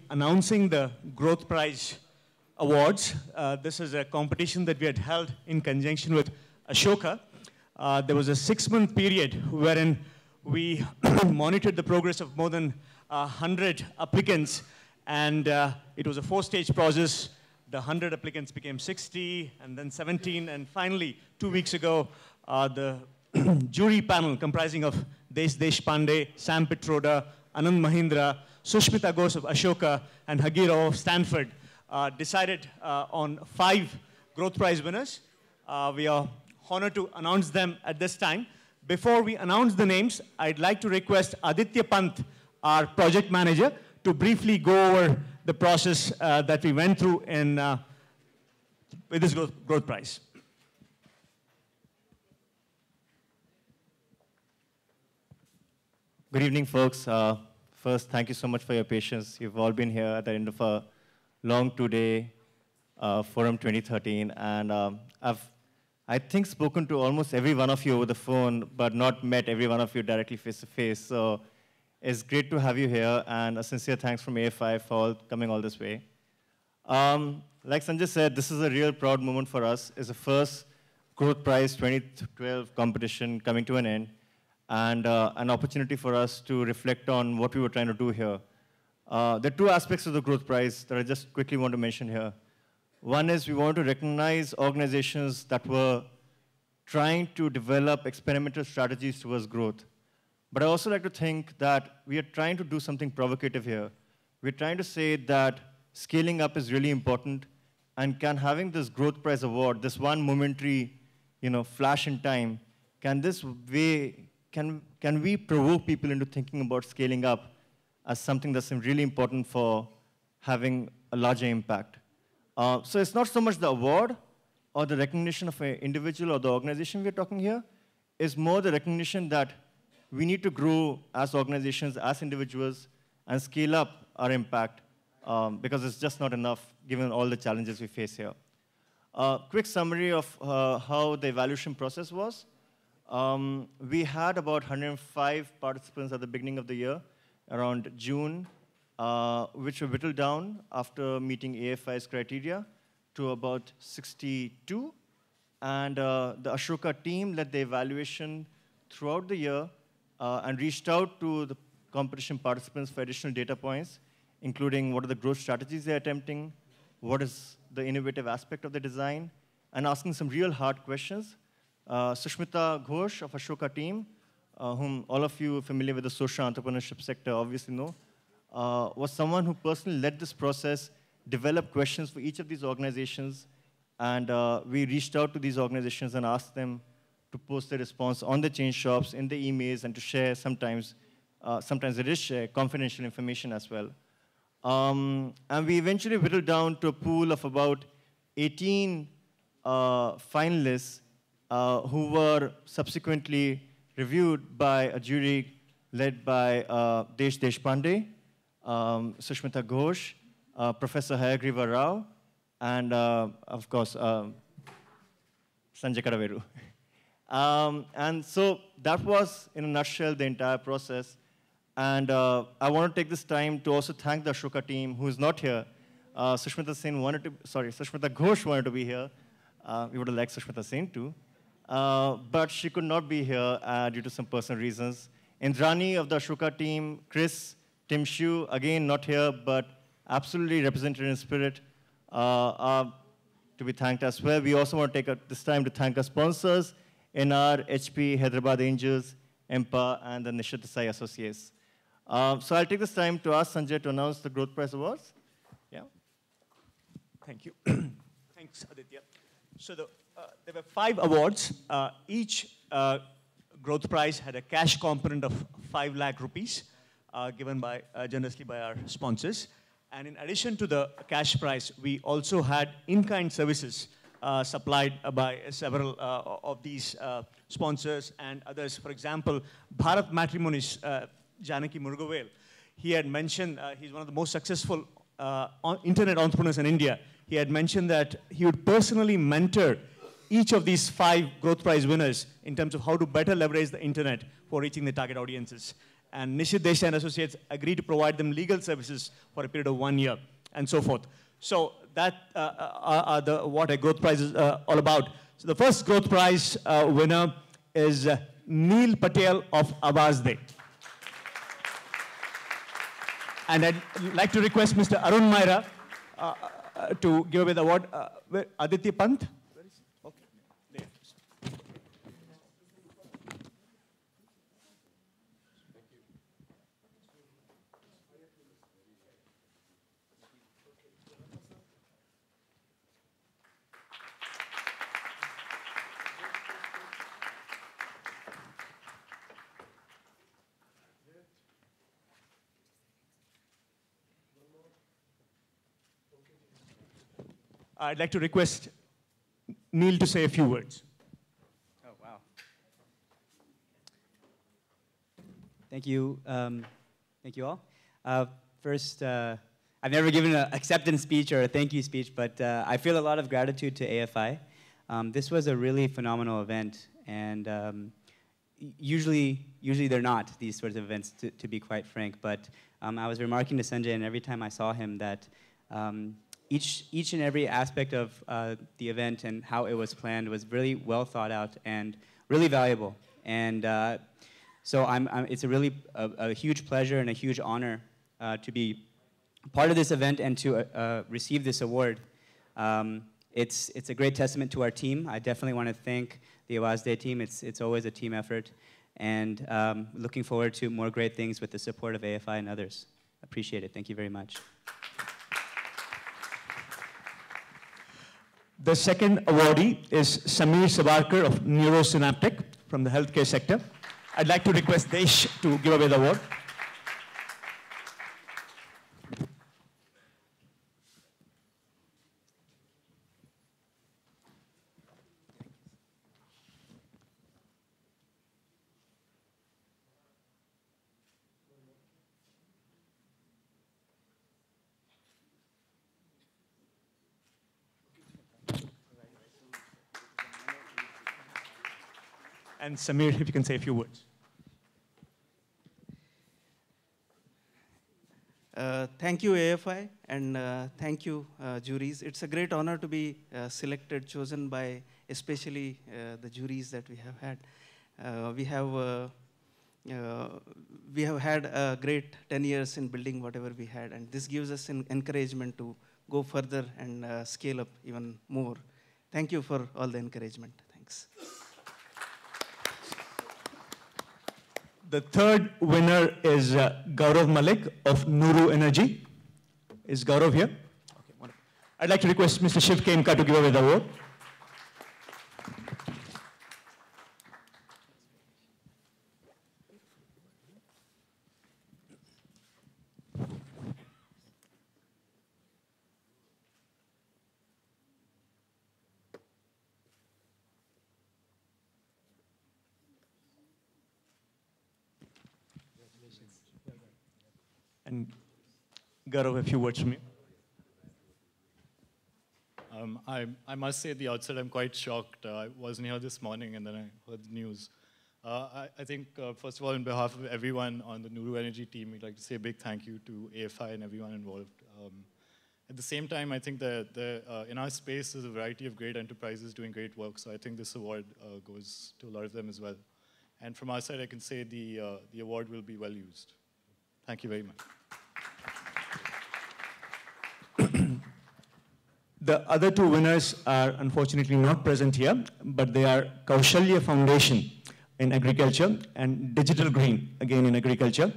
Announcing the Growth Prize Awards. This is a competition that we had held in conjunction with Ashoka. There was a 6-month period wherein we monitored the progress of more than 100 applicants, and it was a 4-stage process. The 100 applicants became 60, and then 17, and finally, 2 weeks ago, the jury panel comprising of Desh Deshpande, Sam Pitroda, Anand Mahindra, Sushmita Ghosh of Ashoka, and Hagi Rao of Stanford decided on 5 Growth Prize winners. We are honored to announce them at this time. Before we announce the names, I'd like to request Aditya Pant, our project manager, to briefly go over the process that we went through in, with this growth Prize. Good evening, folks. First, thank you so much for your patience. You've all been here at the end of a long 2-day Forum 2013, and I think, spoken to almost every one of you over the phone, but not met every one of you directly face-to-face. So it's great to have you here, and a sincere thanks from AFI for coming all this way. Like Sanjay said, this is a real proud moment for us. It's the first Growth Prize 2012 competition coming to an end, and an opportunity for us to reflect on what we were trying to do here. There are 2 aspects of the Growth Prize that I just quickly want to mention here. One is we want to recognize organizations that were trying to develop experimental strategies towards growth. But I also like to think that we are trying to do something provocative here. We're trying to say that scaling up is really important, and can having this Growth Prize award, this one momentary flash in time, can we provoke people into thinking about scaling up as something that's really important for having a larger impact? So it's not so much the award or the recognition of an individual or the organization we're talking here. It's more the recognition that we need to grow as organizations, as individuals, and scale up our impact, because it's just not enough given all the challenges we face here. Quick summary of how the evaluation process was. We had about 105 participants at the beginning of the year, around June, which were whittled down after meeting AFI's criteria to about 62. And the Ashoka team led the evaluation throughout the year and reached out to the competition participants for additional data points, including what are the growth strategies they're attempting, what is the innovative aspect of the design, and asking some real hard questions. Sushmita Ghosh of Ashoka team, whom all of you familiar with the social entrepreneurship sector obviously know, was someone who personally led this process, developed questions for each of these organizations, and we reached out to these organizations and asked them to post their response on the change shops, in the emails, and to share sometimes they did share confidential information as well. And we eventually whittled down to a pool of about 18 finalists who were subsequently reviewed by a jury led by Desh Deshpande, Sushmita Ghosh, Professor Hayagriva Rao, and of course, Sanjay Kadaveru. And so that was, in a nutshell, the entire process. And I want to take this time to also thank the Ashoka team, who is not here. Sushmita Ghosh wanted to be here. We would have liked Sushmita Sen too. But she could not be here due to some personal reasons. Indrani of the Ashoka team, Chris, Tim Shu, again not here, but absolutely represented in spirit, are to be thanked as well. We also want to take this time to thank our sponsors, NR, HP, Hyderabad Angels, EMPA, and the Nishit Desai Associates. So I'll take this time to ask Sanjay to announce the Growth Prize Awards. Yeah. Thank you. Thanks, Aditya. So there were 5 awards. Each Growth Prize had a cash component of 5 lakh rupees given generously by our sponsors. And in addition to the cash prize, we also had in-kind services supplied by several of these sponsors and others. For example, Bharat Matrimonies, Janaki Murugavel, he had mentioned, he's one of the most successful internet entrepreneurs in India. He had mentioned that he would personally mentor each of these 5 Growth Prize winners in terms of how to better leverage the internet for reaching the target audiences. and Nishit Desai and Associates agreed to provide them legal services for a period of 1 year, and so forth. So that are what a growth prize is all about. So the first growth prize winner is Neil Patel of Awaz. And I'd like to request Mr. Arun Maira to give away the award. Aditya Pant? I'd like to request Neil to say a few words. Oh, wow. Thank you. Thank you all. First, I've never given an acceptance speech or a thank you speech, but I feel a lot of gratitude to AFI. This was a really phenomenal event, and usually they're not, these sorts of events, to be quite frank, but I was remarking to Sanjay, and every time I saw him, that each and every aspect of the event and how it was planned was really well thought out and really valuable. And so it's a really a huge pleasure and a huge honor to be part of this event and to receive this award. It's a great testament to our team. I definitely want to thank the Awaz Day team. It's always a team effort. And looking forward to more great things with the support of AFI and others. Appreciate it. Thank you very much. The second awardee is Samir Savarkar of Neurosynaptic from the healthcare sector. I'd like to request Desh to give away the award. And Samir, if you can say a few words. Thank you, AFI, and thank you, juries. It's a great honor to be selected, chosen by especially the juries that we have had. We have had a great 10 years in building whatever we had, and this gives us an encouragement to go further and scale up even more. Thank you for all the encouragement. Thanks. The third winner is Gaurav Malik of Nuru Energy. Is Gaurav here? Okay, wonderful. I'd like to request Mr. Shiv Kenka to give away the award. And Gaurav, a few words from you. I must say at the outset, I'm quite shocked. I wasn't here this morning, and then I heard the news. I think, first of all, on behalf of everyone on the Nuru Energy team, we'd like to say a big thank you to AFI and everyone involved. At the same time, I think that in our space, there's a variety of great enterprises doing great work, so I think this award goes to a lot of them as well. And from our side, I can say the award will be well used. Thank you very much. The other two winners are unfortunately not present here, but they are Kaushalya Foundation in agriculture and Digital Green, again in agriculture.